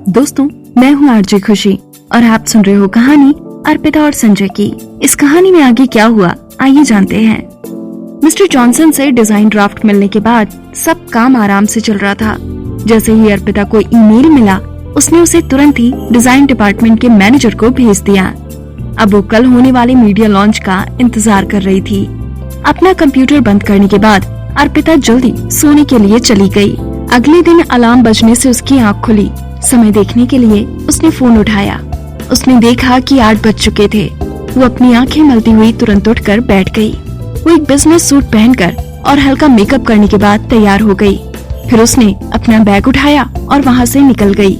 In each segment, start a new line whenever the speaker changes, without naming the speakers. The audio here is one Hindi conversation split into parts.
दोस्तों, मैं हूँ आरजे खुशी और आप सुन रहे हो कहानी अर्पिता और संजय की। इस कहानी में आगे क्या हुआ, आइए जानते हैं। मिस्टर जॉनसन से डिजाइन ड्राफ्ट मिलने के बाद सब काम आराम से चल रहा था। जैसे ही अर्पिता को ईमेल मिला, उसने उसे तुरंत ही डिजाइन डिपार्टमेंट के मैनेजर को भेज दिया। अब वो कल होने वाले मीडिया लॉन्च का इंतजार कर रही थी। अपना कंप्यूटर बंद करने के बाद अर्पिता जल्दी सोने के लिए चली गई। अगले दिन अलार्म बजने से उसकी आंख खुली। समय देखने के लिए उसने फोन उठाया। उसने देखा कि 8 बज चुके थे। वो अपनी आंखें मलती हुई तुरंत उठकर बैठ गई। वो एक बिजनेस सूट पहनकर और हल्का मेकअप करने के बाद तैयार हो गई। फिर उसने अपना बैग उठाया और वहाँ से निकल गई।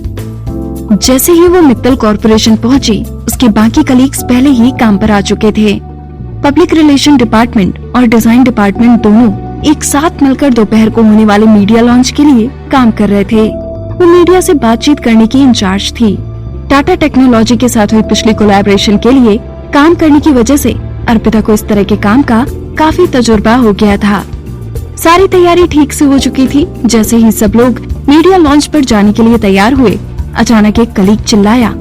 जैसे ही वो मित्तल कॉर्पोरेशन पहुंची, उसके बाकी कलीग्स पहले ही काम पर आ चुके थे। पब्लिक रिलेशन डिपार्टमेंट और डिजाइन डिपार्टमेंट दोनों एक साथ मिलकर दोपहर को होने वाले मीडिया लॉन्च के लिए काम कर रहे थे। वो मीडिया से बातचीत करने की इंचार्ज थी। टाटा टेक्नोलॉजी के साथ हुई पिछली कोलैबोरेशन के लिए काम करने की वजह से अर्पिता को इस तरह के काम का काफी तजुर्बा हो गया था। सारी तैयारी ठीक से हो चुकी थी। जैसे ही सब लोग मीडिया लॉन्च पर जाने के लिए तैयार हुए, अचानक एक कलीग चिल्लाया,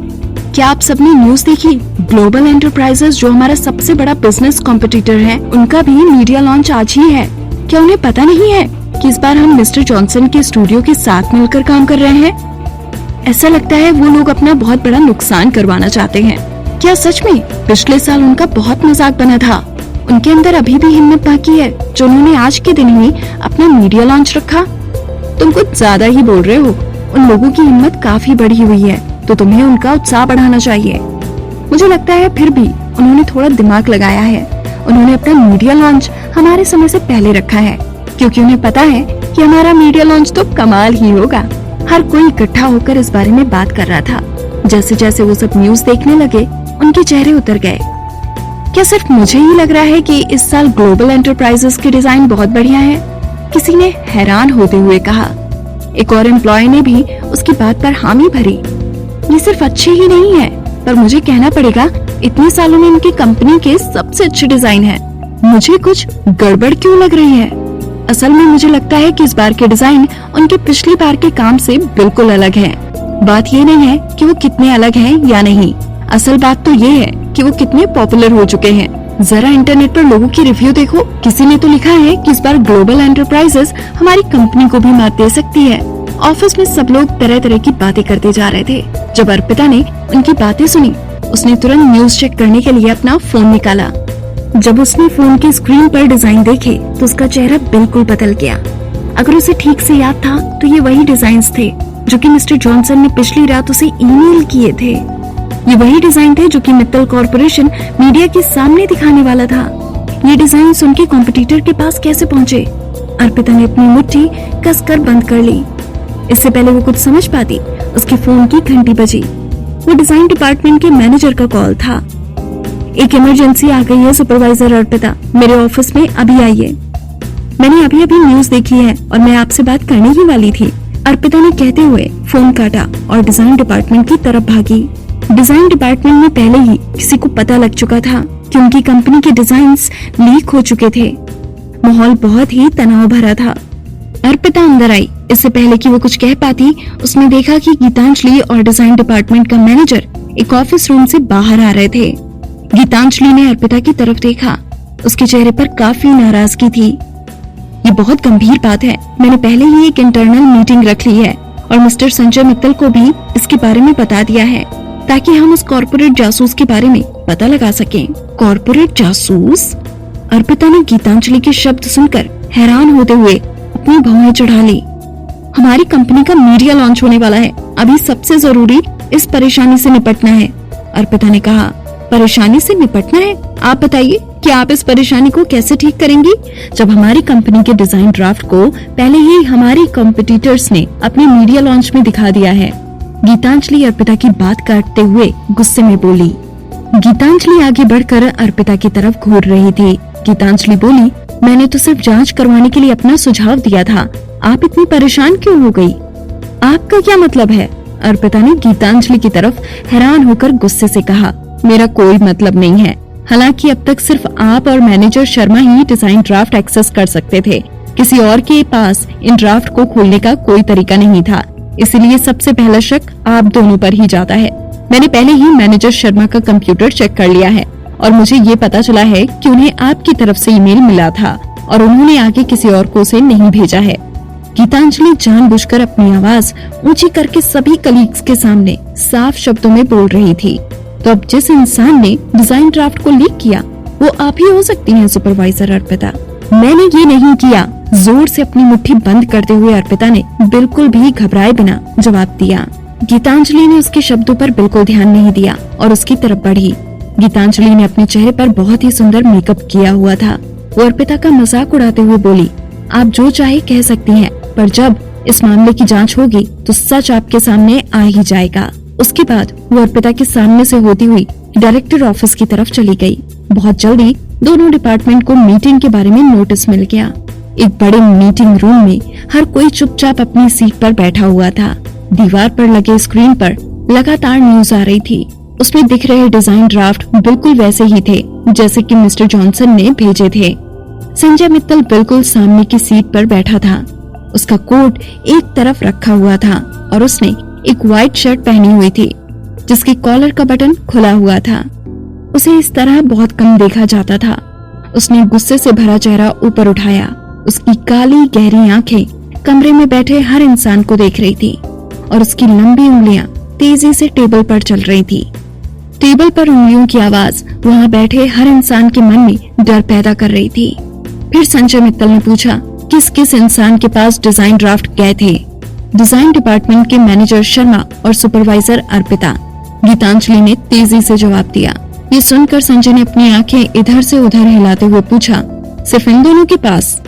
क्या आप सबने न्यूज देखी? ग्लोबल एंटरप्राइजेस, जो हमारा सबसे बड़ा बिजनेस कॉम्पिटिटर है, उनका भी मीडिया लॉन्च आज ही है। क्या उन्हें पता नहीं है कि इस बार हम मिस्टर जॉनसन के स्टूडियो के साथ मिलकर काम कर रहे हैं? ऐसा लगता है वो लोग अपना बहुत बड़ा नुकसान करवाना चाहते हैं। क्या सच में पिछले साल उनका बहुत मजाक बना था? उनके अंदर अभी भी हिम्मत बाकी है जो उन्होंने आज के दिन ही अपना मीडिया लॉन्च रखा? तुम कुछ ज्यादा ही बोल रहे हो। उन लोगों की हिम्मत काफी बढ़ी हुई है, तो तुम्हें उनका उत्साह बढ़ाना चाहिए। मुझे लगता है फिर भी उन्होंने थोड़ा दिमाग लगाया है। उन्होंने अपना मीडिया लॉन्च हमारे समय से पहले रखा है, क्योंकि उन्हें पता है कि हमारा मीडिया लॉन्च तो कमाल ही होगा। हर कोई इकट्ठा होकर इस बारे में बात कर रहा था। जैसे जैसे वो सब न्यूज देखने लगे, उनके चेहरे उतर गए। क्या सिर्फ मुझे ही लग रहा है कि इस साल ग्लोबल एंटरप्राइजेस के डिजाइन बहुत बढ़िया है? किसी ने हैरान होते हुए कहा। एक और एम्प्लॉय ने भी उसकी बात पर हामी भरी। ये सिर्फ अच्छे ही नहीं है, पर मुझे कहना पड़ेगा, इतने सालों में इनकी कंपनी के सबसे अच्छे डिजाइन है। मुझे कुछ गड़बड़ क्यों लग रही है? असल में मुझे लगता है कि इस बार के डिजाइन उनके पिछली बार के काम से बिल्कुल अलग हैं। बात ये नहीं है कि वो कितने अलग हैं या नहीं, असल बात तो ये है कि वो कितने पॉपुलर हो चुके हैं। जरा इंटरनेट पर लोगों की रिव्यू देखो। किसी ने तो लिखा है कि इस बार ग्लोबल एंटरप्राइजेस हमारी कंपनी को भी मात दे सकती है। ऑफिस में सब लोग तरह तरह की बातें करते जा रहे थे। जब अर्पिता ने उनकी बातें सुनी, उसने तुरंत न्यूज चेक करने के लिए अपना फोन निकाला। जब उसने फोन की स्क्रीन पर डिजाइन देखे तो उसका चेहरा बिल्कुल बदल गया। अगर उसे ठीक से याद था तो ये वही डिजाइन्स थे जो कि मिस्टर जॉनसन ने पिछली रात उसे ईमेल किए थे। ये वही डिजाइन थे जो कि मित्तल कॉर्पोरेशन मीडिया के सामने दिखाने वाला था। ये डिजाइन उनके कॉम्पिटिटर के पास कैसे पहुँचे? अर्पिता ने अपनी मुट्ठी कसकर बंद कर ली। इससे पहले वो कुछ समझ पाती, उसके फोन की घंटी बजी। वो डिजाइन डिपार्टमेंट के मैनेजर का कॉल था। एक इमरजेंसी आ गई है सुपरवाइजर अर्पिता, मेरे ऑफिस में अभी आइए। मैंने अभी अभी न्यूज देखी है और मैं आपसे बात करने ही वाली थी, अर्पिता ने कहते हुए फोन काटा और डिजाइन डिपार्टमेंट की तरफ भागी। डिजाइन डिपार्टमेंट में पहले ही किसी को पता लग चुका था कि उनकी कंपनी के डिजाइन्स लीक हो चुके थे। माहौल बहुत ही तनाव भरा था। अर्पिता अंदर आई। इससे पहले कि वो कुछ कह पाती, उसने देखा कि गीतांजलि और डिजाइन डिपार्टमेंट का मैनेजर एक ऑफिस रूम से बाहर आ रहे थे। गीतांजलि ने अर्पिता की तरफ देखा। उसके चेहरे पर काफी नाराजगी थी। ये बहुत गंभीर बात है। मैंने पहले ही एक इंटरनल मीटिंग रख ली है और मिस्टर संजय मित्तल को भी इसके बारे में बता दिया है, ताकि हम उस कॉर्पोरेट जासूस के बारे में पता लगा सकें। कॉर्पोरेट जासूस? अर्पिता ने गीतांजलि के शब्द सुनकर हैरान होते हुए अपनी भौहें चढ़ा ली। हमारी कंपनी का मीडिया लॉन्च होने वाला है। अभी सबसे जरूरी इस परेशानी से निपटना है, अर्पिता ने कहा। परेशानी से निपटना है? आप बताइए कि आप इस परेशानी को कैसे ठीक करेंगी, जब हमारी कंपनी के डिजाइन ड्राफ्ट को पहले ही हमारी कॉम्पिटिटर्स ने अपने मीडिया लॉन्च में दिखा दिया है। गीतांजलि अर्पिता की बात काटते हुए गुस्से में बोली। गीतांजलि आगे बढ़कर अर्पिता की तरफ घूर रही थी। गीतांजलि बोली, मैंने तो सिर्फ जांच करवाने के लिए अपना सुझाव दिया था, आप इतनी परेशान क्यों हो गई? आपका क्या मतलब है? अर्पिता ने गीतांजलि की तरफ हैरान होकर गुस्से से कहा। मेरा कोई मतलब नहीं है। हालांकि अब तक सिर्फ आप और मैनेजर शर्मा ही डिजाइन ड्राफ्ट एक्सेस कर सकते थे। किसी और के पास इन ड्राफ्ट को खोलने का कोई तरीका नहीं था।
इसलिए सबसे पहला शक आप दोनों पर ही जाता है। मैंने पहले ही मैनेजर शर्मा का कंप्यूटर चेक कर लिया है और मुझे ये पता चला है कि उन्हें आपकी तरफ से ईमेल मिला था और उन्होंने आगे किसी और को उसे नहीं भेजा है। गीतांजलि जानबूझकर अपनी आवाज ऊंची करके सभी कलीग्स के सामने साफ शब्दों में बोल रही थी। तो अब जिस इंसान ने डिजाइन ड्राफ्ट को लीक किया वो आप ही हो सकती हैं सुपरवाइजर अर्पिता। मैंने ये नहीं किया, जोर से अपनी मुट्ठी बंद करते हुए अर्पिता ने बिल्कुल भी घबराए बिना जवाब दिया। गीतांजलि ने उसके शब्दों पर बिल्कुल ध्यान नहीं दिया और उसकी तरफ बढ़ी। गीतांजलि ने अपने चेहरे पर बहुत ही सुंदर मेकअप किया हुआ था। वो अर्पिता का मजाक उड़ाते हुए बोली, आप जो चाहे कह सकती हैं, पर जब इस मामले की जांच होगी तो सच आपके सामने आ ही जाएगा। उसके बाद वो अर्पिता के सामने से होती हुई डायरेक्टर ऑफिस की तरफ चली गई। बहुत जल्दी दोनों डिपार्टमेंट को मीटिंग के बारे में नोटिस मिल गया। एक बड़े मीटिंग रूम में हर कोई चुपचाप अपनी सीट पर बैठा हुआ था। दीवार पर लगे स्क्रीन पर लगातार न्यूज आ रही थी। उसमें दिख रहे डिजाइन ड्राफ्ट बिल्कुल वैसे ही थे जैसे कि मिस्टर जॉनसन ने भेजे थे। संजय मित्तल बिल्कुल सामने की सीट पर बैठा था। उसका कोट एक तरफ रखा हुआ था और उसने एक व्हाइट शर्ट पहनी हुई थी जिसके कॉलर का बटन खुला हुआ था। उसे इस तरह बहुत कम देखा जाता था। उसने गुस्से से भरा चेहरा ऊपर उठाया। उसकी काली गहरी आंखें कमरे में बैठे हर इंसान को देख रही थी और उसकी लंबी उंगलियां तेजी से टेबल पर चल रही थी। टेबल पर उंगलियों की आवाज वहां बैठे हर इंसान के मन में डर पैदा कर रही थी। फिर संजय मित्तल ने पूछा, किस किस इंसान के पास डिजाइन ड्राफ्ट गए थे? डिजाइन डिपार्टमेंट के मैनेजर शर्मा और सुपरवाइजर अर्पिता। गीतांजलि ने तेजी से जवाब दिया। ये सुनकर संजय ने अपनी आंखें इधर से उधर हिलाते हुए पूछा, सिर्फ इन दोनों के पास?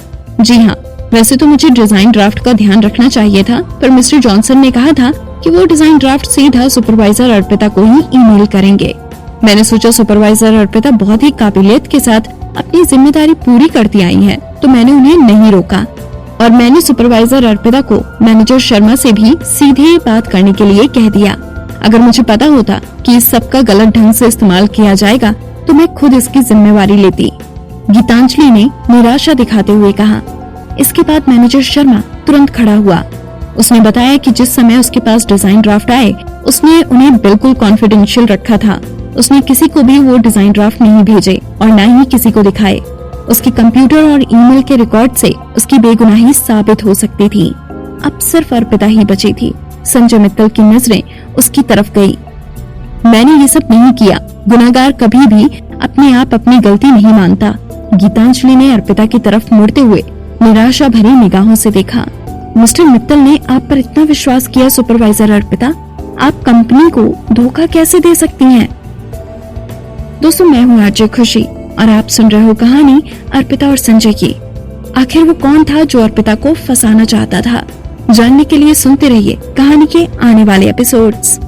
जी हाँ, वैसे तो मुझे डिजाइन ड्राफ्ट का ध्यान रखना चाहिए था, पर मिस्टर जॉनसन ने कहा था कि वो डिजाइन ड्राफ्ट सीधा सुपरवाइजर अर्पिता को ही ईमेल करेंगे। मैंने सोचा सुपरवाइजर अर्पिता बहुत ही काबिलियत के साथ अपनी जिम्मेदारी पूरी करती आई है, तो मैंने उन्हें नहीं रोका और मैंने सुपरवाइजर अर्पिता को मैनेजर शर्मा से भी सीधे बात करने के लिए कह दिया। अगर मुझे पता होता कि इस सब का गलत ढंग से इस्तेमाल किया जाएगा तो मैं खुद इसकी जिम्मेवारी लेती। गीतांजलि ने निराशा दिखाते हुए कहा। इसके बाद मैनेजर शर्मा तुरंत खड़ा हुआ। उसने बताया कि जिस समय उसके पास डिजाइन ड्राफ्ट आए उसने उन्हें बिल्कुल कॉन्फिडेंशियल रखा था। उसने किसी को भी वो डिजाइन ड्राफ्ट नहीं भेजे और न ही किसी को दिखाए। उसके कंप्यूटर और ईमेल के रिकॉर्ड से उसकी बेगुनाही साबित हो सकती थी। अब सिर्फ अर्पिता ही बची थी। संजय मित्तल की नजरें उसकी तरफ गई। मैंने ये सब नहीं किया। गुनाहगार कभी भी अपने आप अपनी गलती नहीं मानता। गीतांजलि ने अर्पिता की तरफ मुड़ते हुए निराशा भरी निगाहों से देखा। मिस्टर मित्तल ने आप पर इतना विश्वास किया सुपरवाइजर अर्पिता, आप कंपनी को धोखा कैसे दे सकती हैं? दोस्तों, मैं हूँ आरजे खुशी और आप सुन रहे हो कहानी अर्पिता और संजय की। आखिर वो कौन था जो अर्पिता को फंसाना चाहता था? जानने के लिए सुनते रहिए कहानी के आने वाले एपिसोड्स।